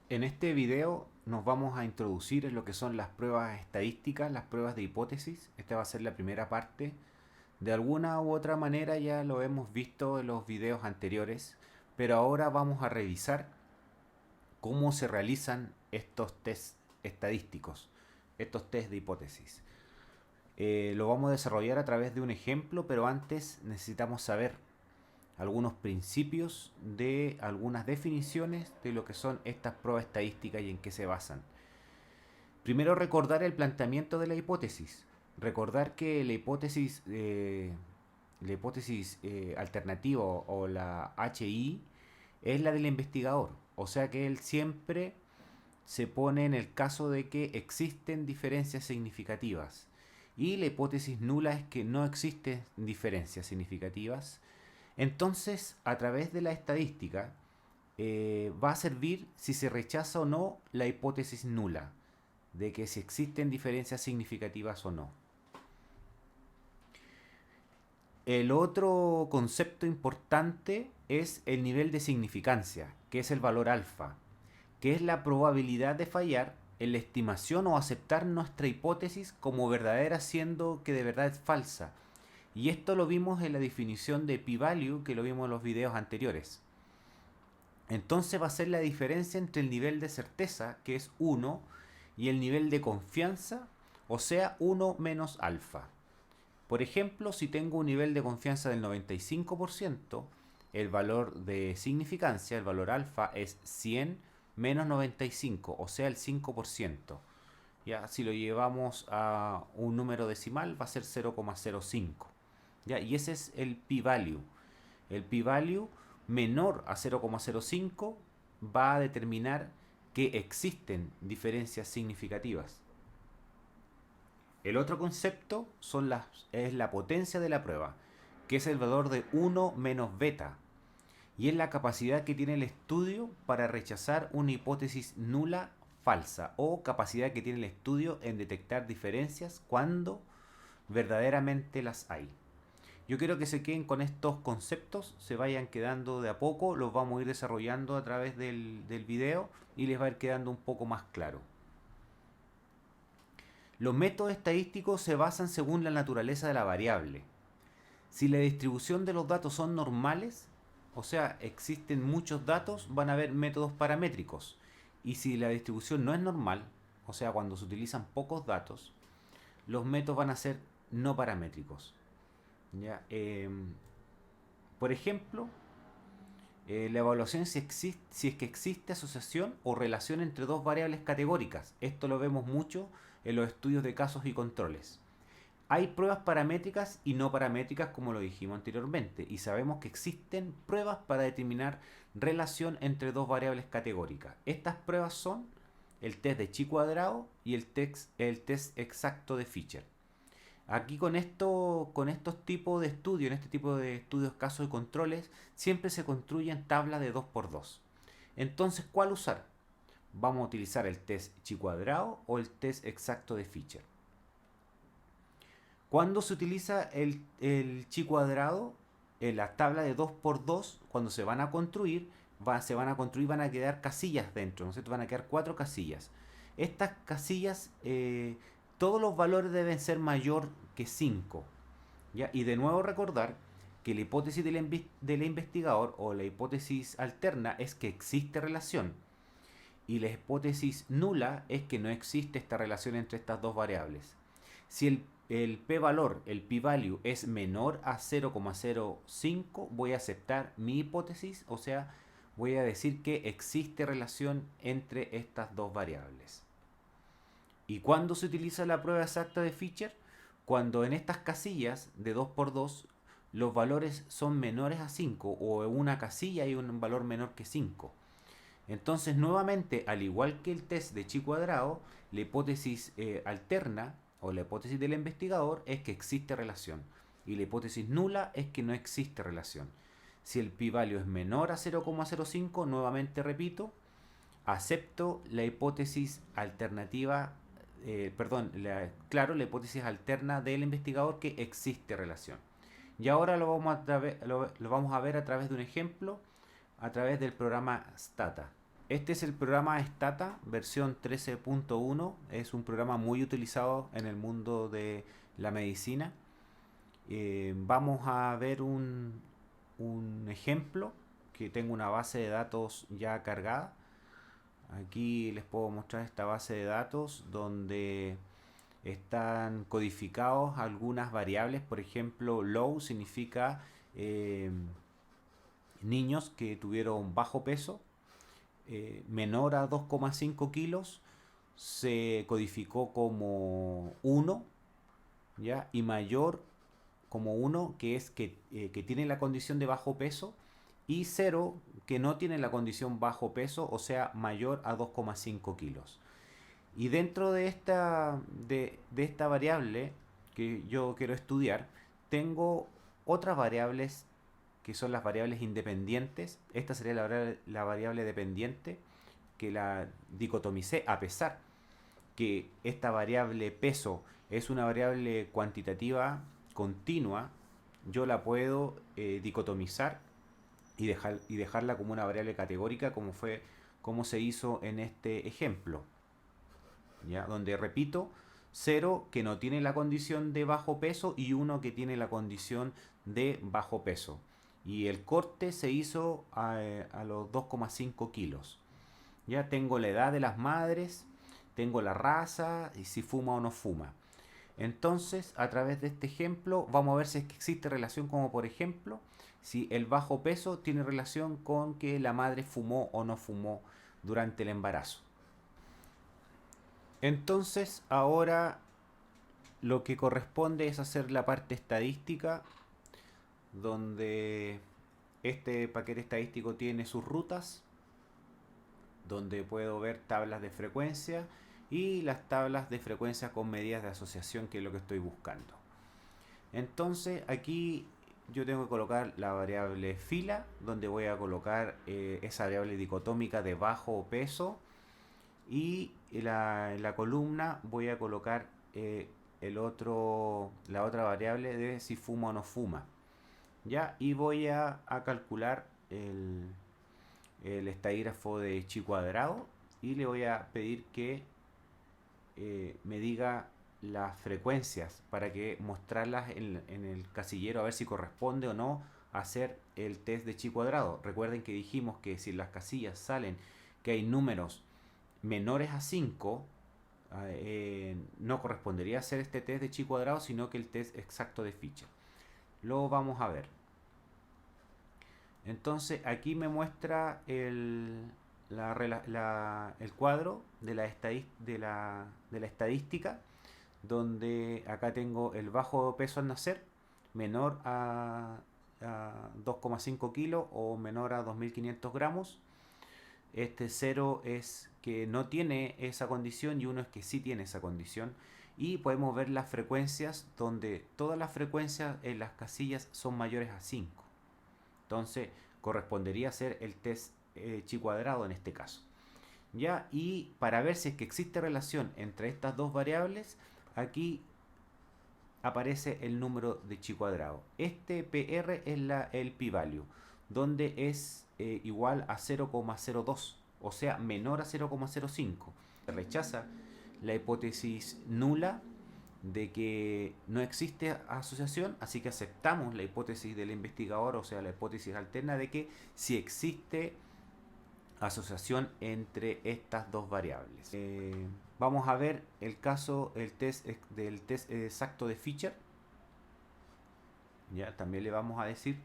En este video nos vamos a introducir en lo que son las pruebas estadísticas, las pruebas de hipótesis. Esta va a ser la primera parte. De alguna u otra manera ya lo hemos visto en los videos anteriores, pero ahora vamos a revisar cómo se realizan estos test estadísticos, estos test de hipótesis. Lo vamos a desarrollar a través de un ejemplo, pero antes necesitamos saber algunos principios de algunas definiciones de lo que son estas pruebas estadísticas y en qué se basan. Primero recordar el planteamiento de la hipótesis. Recordar que la hipótesis alternativa o la HI es la del investigador. O sea que él siempre se pone en el caso de que existen diferencias significativas. Y la hipótesis nula es que no existen diferencias significativas. Entonces, a través de la estadística, va a servir si se rechaza o no la hipótesis nula, de que si existen diferencias significativas o no. El otro concepto importante es el nivel de significancia, que es el valor alfa, que es la probabilidad de fallar en la estimación o aceptar nuestra hipótesis como verdadera siendo que de verdad es falsa. Y esto lo vimos en la definición de p-value que lo vimos en los videos anteriores. Entonces va a ser la diferencia entre el nivel de certeza, que es 1, y el nivel de confianza, o sea, 1 menos alfa. Por ejemplo, si tengo un nivel de confianza del 95%, el valor de significancia, el valor alfa, es 100 menos 95, o sea, el 5%. Ya, si lo llevamos a un número decimal, va a ser 0,05. ¿Ya? Y ese es el p-value. El p-value menor a 0,05 va a determinar que existen diferencias significativas. El otro concepto es la potencia de la prueba, que es el valor de 1 menos beta, y es la capacidad que tiene el estudio para rechazar una hipótesis nula falsa o capacidad que tiene el estudio en detectar diferencias cuando verdaderamente las hay. Yo quiero que se queden con estos conceptos, se vayan quedando de a poco, los vamos a ir desarrollando a través del video y les va a ir quedando un poco más claro. Los métodos estadísticos se basan según la naturaleza de la variable. Si la distribución de los datos son normales, o sea, existen muchos datos, van a haber métodos paramétricos. Y si la distribución no es normal, o sea, cuando se utilizan pocos datos, los métodos van a ser no paramétricos. ¿Ya? Por ejemplo, la evaluación si es que existe asociación o relación entre dos variables categóricas. Esto lo vemos mucho en los estudios de casos y controles. Hay pruebas paramétricas y no paramétricas como lo dijimos anteriormente y sabemos que existen pruebas para determinar relación entre dos variables categóricas. Estas pruebas son el test de chi cuadrado y el test exacto de Fisher. Aquí con estos tipos de estudios, en este tipo de estudios, casos y controles, siempre se construyen tablas de 2x2. Entonces, ¿cuál usar? Vamos a utilizar el test chi cuadrado o el test exacto de Fisher. Cuando se utiliza el chi cuadrado, en la tabla de 2x2, cuando se van a construir, van a quedar casillas dentro, ¿no es cierto? Van a quedar 4 casillas. Estas casillas, todos los valores deben ser mayor que 5. ¿Ya? Y de nuevo recordar que la hipótesis del investigador o la hipótesis alterna es que existe relación. Y la hipótesis nula es que no existe esta relación entre estas dos variables. Si el p-valor, el p-value, es menor a 0,05, voy a aceptar mi hipótesis, o sea, voy a decir que existe relación entre estas dos variables. ¿Y cuándo se utiliza la prueba exacta de Fisher? Cuando en estas casillas de 2x2 los valores son menores a 5 o en una casilla hay un valor menor que 5. Entonces, nuevamente, al igual que el test de chi cuadrado, la hipótesis alterna o la hipótesis del investigador es que existe relación. Y la hipótesis nula es que no existe relación. Si el p-value es menor a 0,05, nuevamente repito, acepto la hipótesis alternativa, la hipótesis alterna del investigador que existe relación. Y ahora lo vamos a ver a través de un ejemplo, a través del programa Stata. Este es el programa Stata, versión 13.1. Es un programa muy utilizado en el mundo de la medicina. Vamos a ver un ejemplo que tengo una base de datos ya cargada. Aquí les puedo mostrar esta base de datos donde están codificados algunas variables. Por ejemplo, low significa eh, niños que tuvieron bajo peso, menor a 2,5 kilos se codificó como 1, ¿ya? Y mayor como 1, que es que tiene la condición de bajo peso, y 0, que no tiene la condición bajo peso, o sea, mayor a 2,5 kilos. Y dentro de esta variable que yo quiero estudiar, tengo otras variables que son las variables independientes. Esta sería la variable dependiente, que la dicotomicé a pesar que esta variable peso es una variable cuantitativa continua. Yo la puedo dicotomizar y dejarla como una variable categórica, como se hizo en este ejemplo, ¿ya? Donde repito, 0 que no tiene la condición de bajo peso y 1 que tiene la condición de bajo peso. Y el corte se hizo a los 2,5 kilos. Ya tengo la edad de las madres, tengo la raza y si fuma o no fuma. Entonces, a través de este ejemplo, vamos a ver si es que existe relación, como por ejemplo, si el bajo peso tiene relación con que la madre fumó o no fumó durante el embarazo. Entonces, ahora lo que corresponde es hacer la parte estadística, donde este paquete estadístico tiene sus rutas, donde puedo ver tablas de frecuencia y las tablas de frecuencia con medidas de asociación, que es lo que estoy buscando. Entonces aquí yo tengo que colocar la variable fila, donde voy a colocar esa variable dicotómica de bajo peso, y en la columna voy a colocar la otra variable de si fuma o no fuma. ¿Ya? Y voy a calcular el estadígrafo de chi cuadrado y le voy a pedir que me diga las frecuencias para que mostrarlas en el casillero, a ver si corresponde o no hacer el test de chi cuadrado. Recuerden que dijimos que si en las casillas salen que hay números menores a 5, no correspondería hacer este test de chi cuadrado, sino que el test exacto de Fisher. Lo vamos a ver. Entonces aquí me muestra el cuadro de la estadística, donde acá tengo el bajo peso al nacer, menor a 2,5 kilos o menor a 2.500 gramos. Este 0 es que no tiene esa condición y 1 es que sí tiene esa condición. Y podemos ver las frecuencias, donde todas las frecuencias en las casillas son mayores a 5. Entonces correspondería ser el test chi cuadrado en este caso. ¿Ya? Y para ver si es que existe relación entre estas dos variables, aquí aparece el número de chi cuadrado. Este PR es el p-value, donde es igual a 0,02, o sea, menor a 0,05. Rechaza la hipótesis nula de que no existe asociación, así que aceptamos la hipótesis del investigador, o sea, la hipótesis alterna de que sí existe asociación entre estas dos variables. Vamos a ver el caso del test exacto de Fisher. Ya también le vamos a decir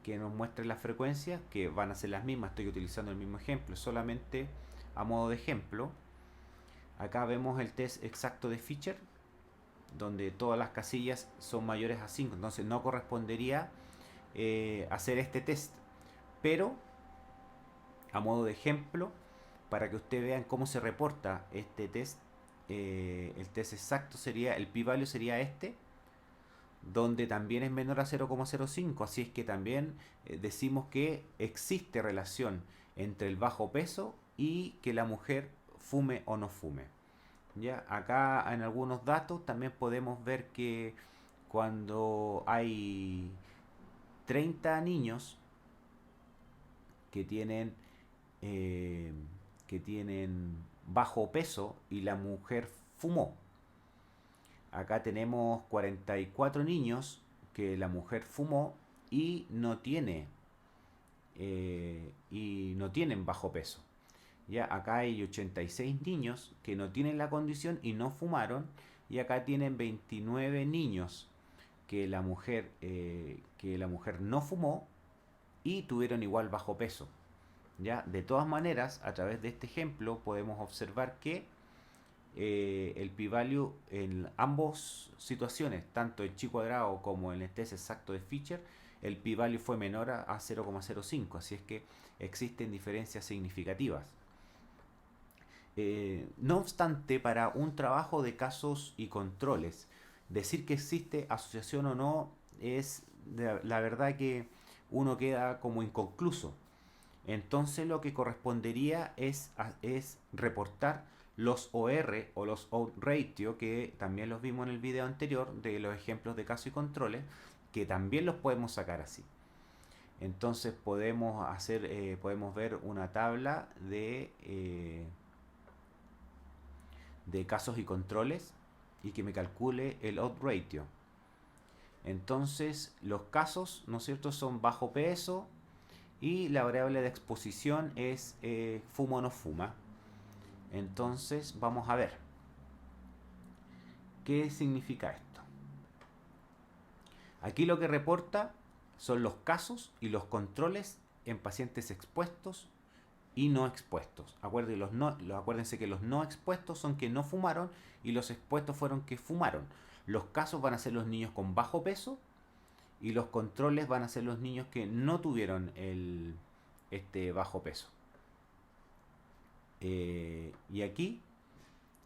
que nos muestre las frecuencias, que van a ser las mismas. Estoy utilizando el mismo ejemplo, solamente a modo de ejemplo. Acá vemos el test exacto de Fisher, donde todas las casillas son mayores a 5, entonces no correspondería hacer este test. Pero a modo de ejemplo, para que ustedes vean cómo se reporta este test, el test exacto sería, el p-value sería este, donde también es menor a 0,05, así es que también decimos que existe relación entre el bajo peso y que la mujer fume o no fume. ¿Ya? Acá en algunos datos también podemos ver que cuando hay 30 niños que tienen eh, que tienen bajo peso y la mujer fumó. Acá tenemos 44 niños que la mujer fumó y no tienen bajo peso. Ya acá hay 86 niños que no tienen la condición y no fumaron. Y acá tienen 29 niños que la mujer no fumó y tuvieron igual bajo peso. ¿Ya? De todas maneras, a través de este ejemplo podemos observar que el p-value en ambas situaciones, tanto en chi cuadrado como en el test exacto de Fisher, el p-value fue menor a 0,05, así es que existen diferencias significativas. No obstante, para un trabajo de casos y controles, decir que existe asociación o no es la verdad que uno queda como inconcluso. Entonces lo que correspondería es reportar los OR o los out ratio, que también los vimos en el video anterior de los ejemplos de casos y controles, que también los podemos sacar así. Entonces podemos ver una tabla de casos y controles y que me calcule el out ratio. Entonces los casos, ¿no es cierto?, son bajo peso y la variable de exposición es fuma o no fuma. Entonces vamos a ver qué significa esto. Aquí lo que reporta son los casos y los controles en pacientes expuestos y no expuestos. Acuérdense que los no expuestos son que no fumaron y los expuestos fueron que fumaron. Los casos van a ser los niños con bajo peso y los controles van a ser los niños que no tuvieron este bajo peso. Y aquí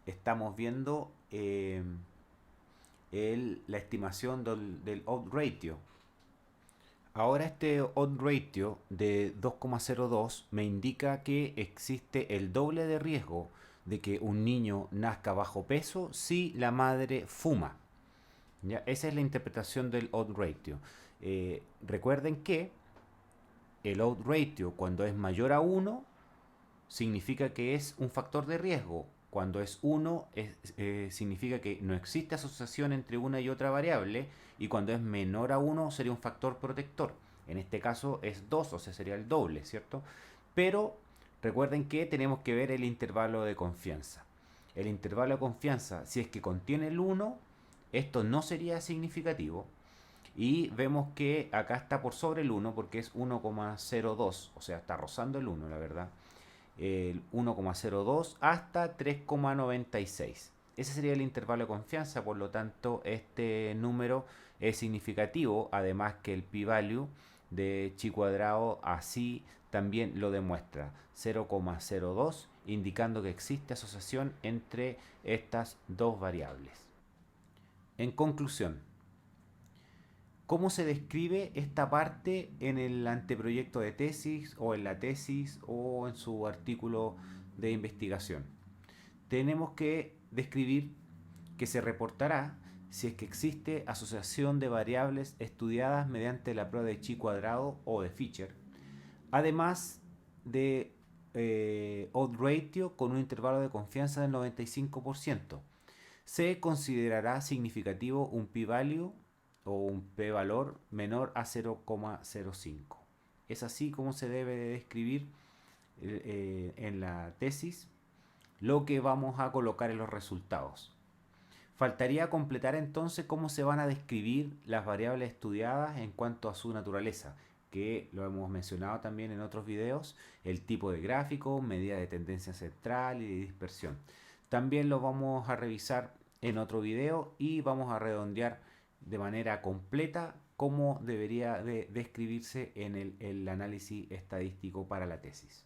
estamos viendo la estimación del odds ratio. Ahora este odds ratio de 2,02 me indica que existe el doble de riesgo de que un niño nazca bajo peso si la madre fuma. ¿Ya? Esa es la interpretación del odds ratio. Recuerden que el odds ratio cuando es mayor a 1 significa que es un factor de riesgo. Cuando es 1 significa que no existe asociación entre una y otra variable, y cuando es menor a 1 sería un factor protector. En este caso es 2, o sea, sería el doble, ¿cierto? Pero recuerden que tenemos que ver el intervalo de confianza. El intervalo de confianza, si es que contiene el 1, esto no sería significativo. Y vemos que acá está por sobre el 1 porque es 1,02, o sea, está rozando el 1, la verdad. El 1,02 hasta 3,96. Ese sería el intervalo de confianza, por lo tanto este número es significativo, además que el p-value de chi cuadrado así también lo demuestra, 0,02, indicando que existe asociación entre estas dos variables. En conclusión, ¿cómo se describe esta parte en el anteproyecto de tesis o en la tesis o en su artículo de investigación? Tenemos que describir que se reportará si es que existe asociación de variables estudiadas mediante la prueba de chi cuadrado o de Fisher, además de odds ratio con un intervalo de confianza del 95%. Se considerará significativo un p-value o un p-valor menor a 0,05. Es así como se debe de describir en la tesis lo que vamos a colocar en los resultados. Faltaría completar entonces cómo se van a describir las variables estudiadas en cuanto a su naturaleza, que lo hemos mencionado también en otros videos, el tipo de gráfico, medida de tendencia central y de dispersión. También lo vamos a revisar en otro video y vamos a redondear de manera completa cómo debería de describirse en el análisis estadístico para la tesis.